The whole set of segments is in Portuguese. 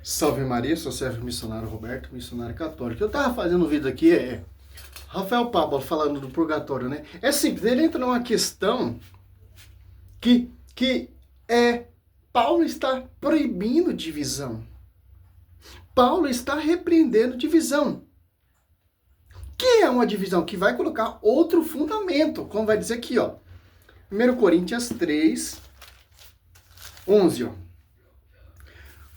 Salve Maria, sou servo missionário Roberto, missionário católico. Eu tava fazendo um vídeo aqui, Rafael Pablo falando do purgatório, né? É simples, ele entra numa questão que Paulo está proibindo divisão. Paulo está repreendendo divisão. Que é uma divisão que vai colocar outro fundamento, como vai dizer aqui, ó. 1 Coríntios 3, 11, ó.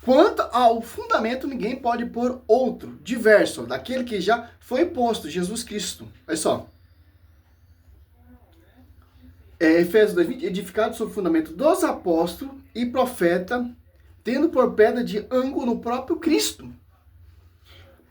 Quanto ao fundamento, ninguém pode pôr outro, diverso, daquele que já foi posto, Jesus Cristo. Olha só. Efésios 2:20, edificado sobre o fundamento dos apóstolos e profeta, tendo por pedra de ângulo o próprio Cristo.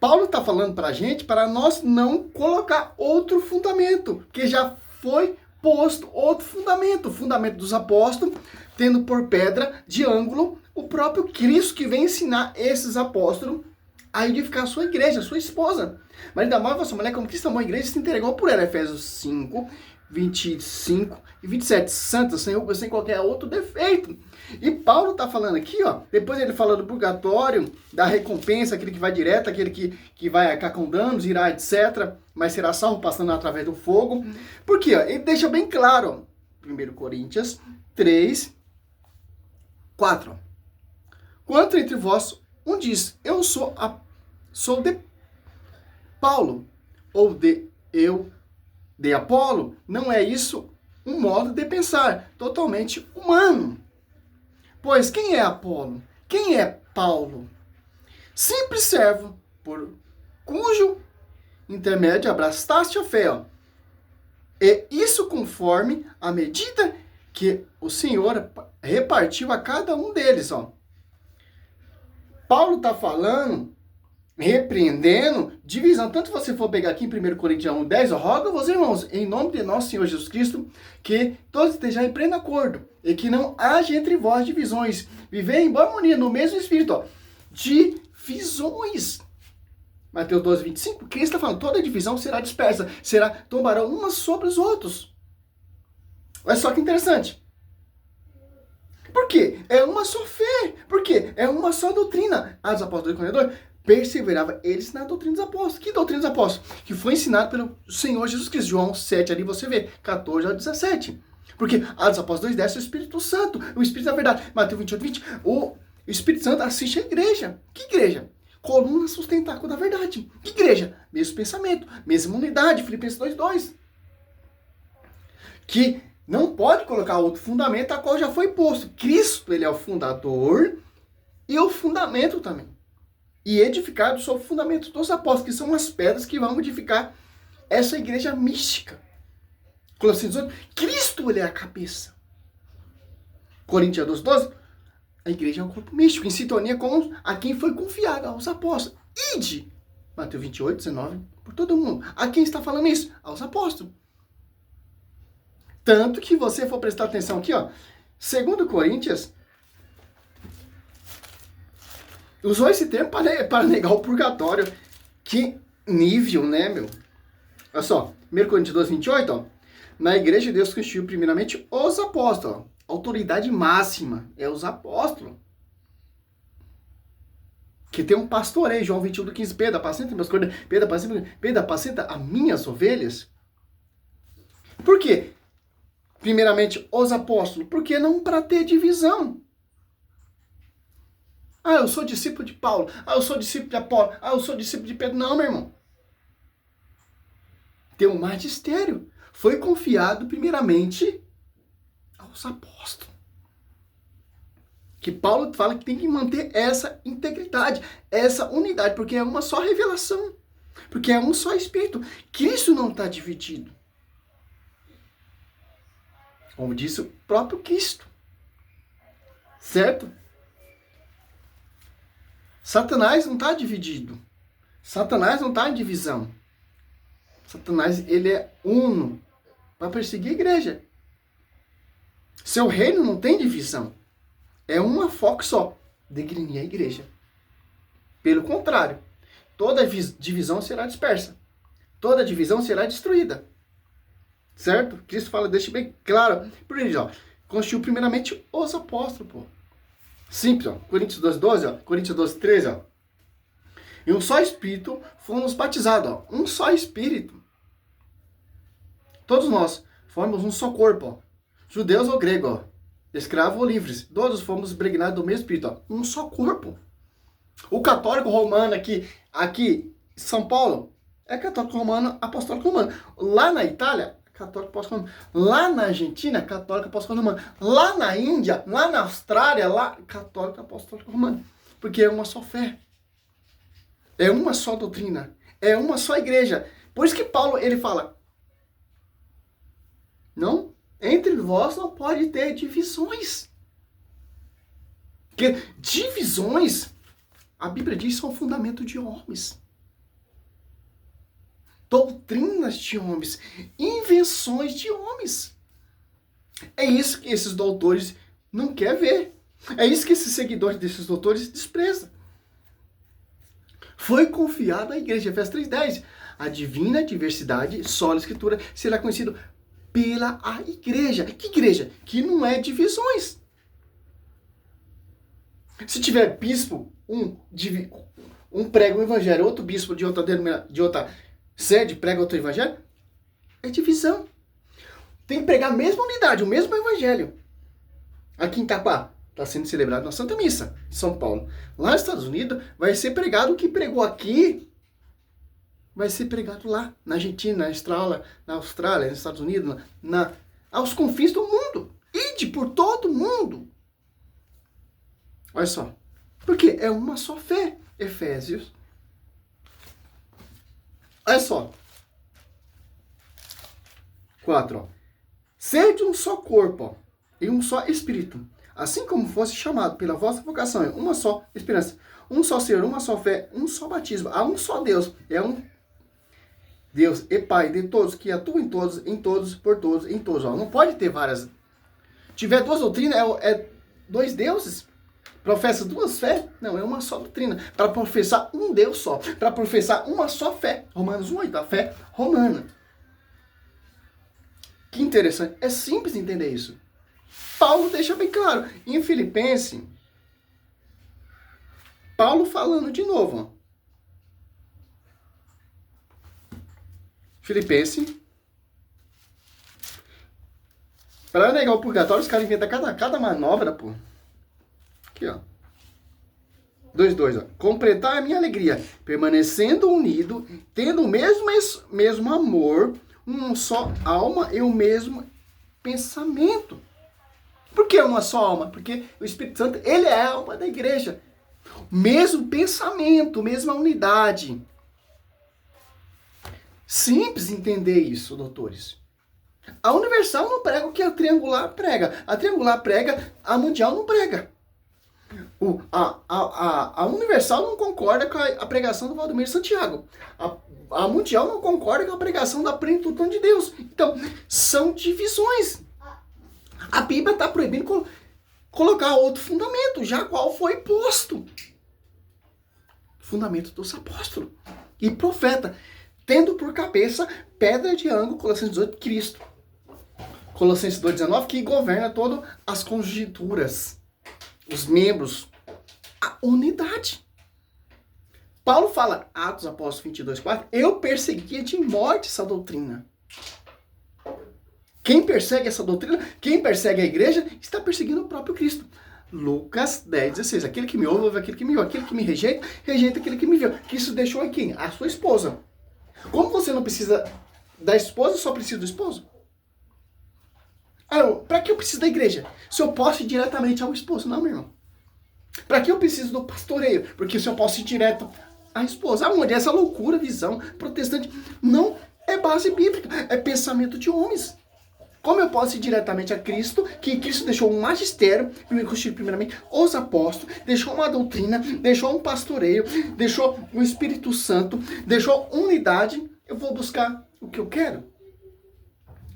Paulo está falando para a gente, para nós não colocar outro fundamento, que já foi posto outro fundamento, o fundamento dos apóstolos, tendo por pedra de ângulo o próprio Cristo, que vem ensinar esses apóstolos a edificar a sua igreja, a sua esposa. Mas ainda mais você, mulher, como Cristo amou a igreja, se entregou por ela. Efésios 5, 25 e 27. Santa, sem qualquer outro defeito. E Paulo está falando aqui, ó, depois ele fala do purgatório, da recompensa, aquele que vai direto, aquele que vai arcar com danos, irá, etc., mas será salvo passando através do fogo. Porque ó, ele deixa bem claro, ó, 1 Coríntios 3, 4. Quanto entre vós, um diz, eu sou de Paulo, ou de Apolo, não é isso um modo de pensar, totalmente humano. Pois quem é Apolo? Quem é Paulo? Simples servo, por cujo intermédio abraçaste a fé. Ó. E isso conforme a medida que o Senhor repartiu a cada um deles. Ó. Paulo está falando, repreendendo, divisão. Tanto você for pegar aqui em 1 Coríntios 1:10, roga vos, irmãos, em nome de nosso Senhor Jesus Cristo, que todos estejam em pleno acordo, e que não haja entre vós divisões. Viver em boa harmonia, no mesmo espírito. Ó. Divisões. Mateus 12:25, Cristo está falando, toda divisão será dispersa, tombarão umas sobre os outros. Olha só que interessante. Por quê? É uma só fé. Por quê? É uma só doutrina. Os apóstolos do corredor perseveravam eles na doutrina dos apóstolos. Que doutrina dos apóstolos? Que foi ensinado pelo Senhor Jesus Cristo. João 7, ali você vê, 14 ao 17. Porque a dos apóstolos desce o Espírito Santo, o Espírito da verdade. Mateus 28:20, o Espírito Santo assiste a igreja. Que igreja? Coluna sustentáculo da verdade. Que igreja? Mesmo pensamento, mesma unidade. Filipenses 2:2. Que não pode colocar outro fundamento a qual já foi posto. Cristo, ele é o fundador e o fundamento também. E edificado sobre o fundamento dos apóstolos, que são as pedras que vão edificar essa igreja mística. Colossenses 2, Cristo, ele é a cabeça. Coríntios 12:12, a igreja é um corpo místico, em sintonia com a quem foi confiado, aos apóstolos. Ide, Mateus 28:19, por todo mundo. A quem está falando isso? Aos apóstolos. Tanto que você for prestar atenção aqui, ó, 2 Coríntios, usou esse termo para negar o purgatório. Que nível, né, meu? Olha só, 1 Coríntios 12:28, ó, na igreja Deus constituiu primeiramente os apóstolos. Ó, autoridade máxima é os apóstolos. Que tem um pastoreio, João 21:15, Pedro, apacenta meus cordeiros, Pedro, apacenta as minhas ovelhas. Por quê? Primeiramente, os apóstolos. Por que não para ter divisão? Ah, eu sou discípulo de Paulo. Ah, eu sou discípulo de Apolo. Ah, eu sou discípulo de Pedro. Não, meu irmão. Tem um magistério. Foi confiado primeiramente aos apóstolos. Que Paulo fala que tem que manter essa integridade, essa unidade, porque é uma só revelação. Porque é um só espírito. Cristo não está dividido. Como disse o próprio Cristo. Certo? Satanás não está dividido. Satanás não está em divisão. Satanás, ele é uno para perseguir a igreja. Seu reino não tem divisão. É uma foco só, degrinir a igreja. Pelo contrário, toda divisão será dispersa. Toda divisão será destruída. Certo? Cristo fala, deixa bem claro. Por isso, ó, constituiu primeiramente os apóstolos, pô. Simples, ó. Coríntios 12:12, ó. Coríntios 12:13, ó. Em um só Espírito fomos batizados, ó. Um só Espírito. Todos nós formos um só corpo, ó. Judeus ou grego, ó. Escravos ou livres. Todos fomos impregnados do mesmo Espírito, ó. Um só corpo. O católico romano aqui, São Paulo, é católico romano, apostólico romano. Lá na Itália, católico apostólico romano. Lá na Argentina, católico apostólico romano. Lá na Índia, lá na Austrália, lá, católico apostólico romano. Porque é uma só fé. É uma só doutrina. É uma só igreja. Por isso que Paulo, ele fala, não, entre vós não pode ter divisões. Porque divisões, a Bíblia diz, são fundamento de homens. Doutrinas de homens. Invenções de homens. É isso que esses doutores não querem ver. É isso que esses seguidores desses doutores desprezam. Foi confiado à igreja, Efésios 3:10. A divina diversidade, sola escritura, será conhecido pela a igreja. Que igreja? Que não é divisões. Se tiver bispo, um prega o evangelho, outro bispo de outra sede prega outro evangelho, é divisão. Tem que pregar a mesma unidade, o mesmo evangelho. Aqui em Itapá, está sendo celebrado na Santa Missa, em São Paulo. Lá nos Estados Unidos, vai ser pregado o que pregou aqui, vai ser pregado lá, na Argentina, na Austrália, nos Estados Unidos, aos confins do mundo. Ide por todo mundo. Olha só. Porque é uma só fé. Efésios. Olha só. 4, ó. Sede um só corpo, ó, e um só espírito. Assim como fosse chamado pela vossa vocação, é uma só esperança. Um só Senhor, uma só fé, um só batismo. Há um só Deus. É um Deus e Pai de todos, que atua em todos, por todos, em todos. Ó. Não pode ter várias. Tiver duas doutrinas, é dois deuses. Professa duas fés? Não, é uma só doutrina. Para professar um Deus só. Para professar uma só fé. Romanos 1:8, a fé romana. Que interessante. É simples entender isso. Paulo deixa bem claro. Em Filipenses, Paulo falando de novo. Ó. Filipenses. Para negar o purgatório, os caras inventam cada manobra, pô. Aqui, ó. 2:2, ó. Completar a minha alegria, permanecendo unido, tendo o mesmo amor, uma só alma e o mesmo pensamento. Por que uma só alma? Porque o Espírito Santo, ele é a alma da igreja. Mesmo pensamento, mesma unidade. Simples entender isso, doutores. A Universal não prega o que a Triangular prega. A Triangular prega, a Mundial não prega. A Universal não concorda com a pregação do Valdomiro Santiago. A Mundial não concorda com a pregação da plenitude de Deus. Então, são divisões. A Bíblia está proibindo colocar outro fundamento, já qual foi posto. Fundamento dos apóstolos. E profeta, tendo por cabeça pedra de ângulo, Colossenses 18, Cristo. Colossenses 2:19, que governa todas as conjunturas, os membros, a unidade. Paulo fala, Atos Apóstolos 22:4, eu perseguia de morte essa doutrina. Quem persegue essa doutrina, quem persegue a igreja, está perseguindo o próprio Cristo. Lucas 10:16, aquele que me ouve, ouve aquele que me viu. Aquele que me rejeita, rejeita aquele que me viu. Cristo deixou em quem? A sua esposa. Como você não precisa da esposa, só precisa do esposo? Para que eu preciso da igreja? Se eu posso ir diretamente ao esposo, não, meu irmão. Para que eu preciso do pastoreio? Porque se eu posso ir direto à esposa. Aonde essa loucura, visão protestante não é base bíblica, é pensamento de homens. Como eu posso ir diretamente a Cristo, que Cristo deixou um magistério, primeiramente os apóstolos, deixou uma doutrina, deixou um pastoreio, deixou o Espírito Santo, deixou unidade, eu vou buscar o que eu quero.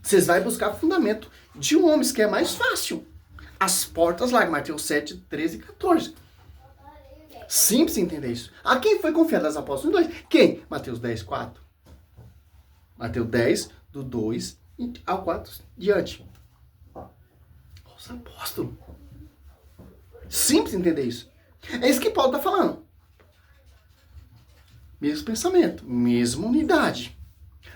Vocês vão buscar fundamento de homens, que é mais fácil. As portas largas, Mateus 7, 13 e 14. Simples entender isso. A quem foi confiado as apóstolos 2? Quem? Mateus 10, 4. Mateus 10, do 2 ao 4 diante. Os apóstolos. Simples entender isso. É isso que Paulo está falando. Mesmo pensamento, mesma unidade.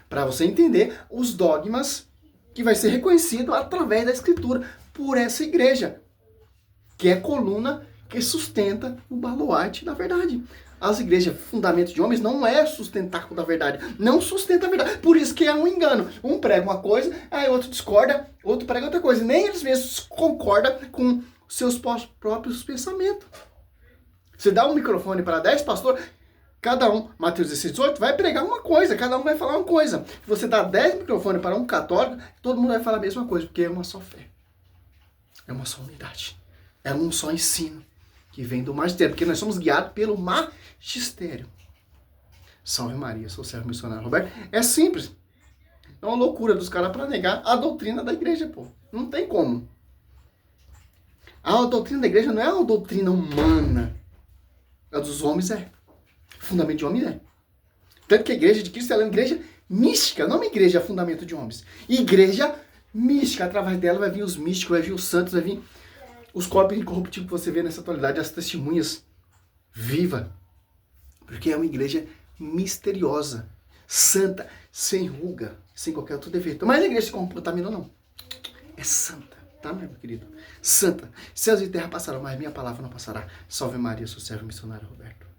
Para você entender os dogmas que vai ser reconhecido através da Escritura por essa igreja, que é a coluna que sustenta o baluarte da verdade. As igrejas, fundamentos de homens, não é sustentáculo da verdade. Não sustenta a verdade. Por isso que é um engano. Um prega uma coisa, aí outro discorda, outro prega outra coisa. Nem eles mesmos concordam com seus próprios pensamentos. Você dá um microfone para 10 pastores, cada um, Mateus 16:18, vai pregar uma coisa, cada um vai falar uma coisa. Se você dá 10 microfones para um católico, todo mundo vai falar a mesma coisa, porque é uma só fé. É uma só unidade. É um só ensino que vem do magistério, porque nós somos guiados pelo magistério. Salve Maria, sou servo missionário Roberto. É simples. É uma loucura dos caras para negar a doutrina da igreja, pô. Não tem como. A doutrina da igreja não é uma doutrina humana. A dos homens é. O fundamento de homem é. Tanto que a igreja de Cristo é uma igreja mística, não uma igreja fundamento de homens. Igreja mística. Através dela vai vir os místicos, vai vir os santos, vai vir os corpos incorruptíveis que você vê nessa atualidade, as testemunhas vivas. Porque é uma igreja misteriosa, santa, sem ruga, sem qualquer outro defeito. Mas a igreja se contamina não. É santa, tá, meu querido? Santa. Céus e terra passarão, mas minha palavra não passará. Salve Maria, sou servo missionário Roberto.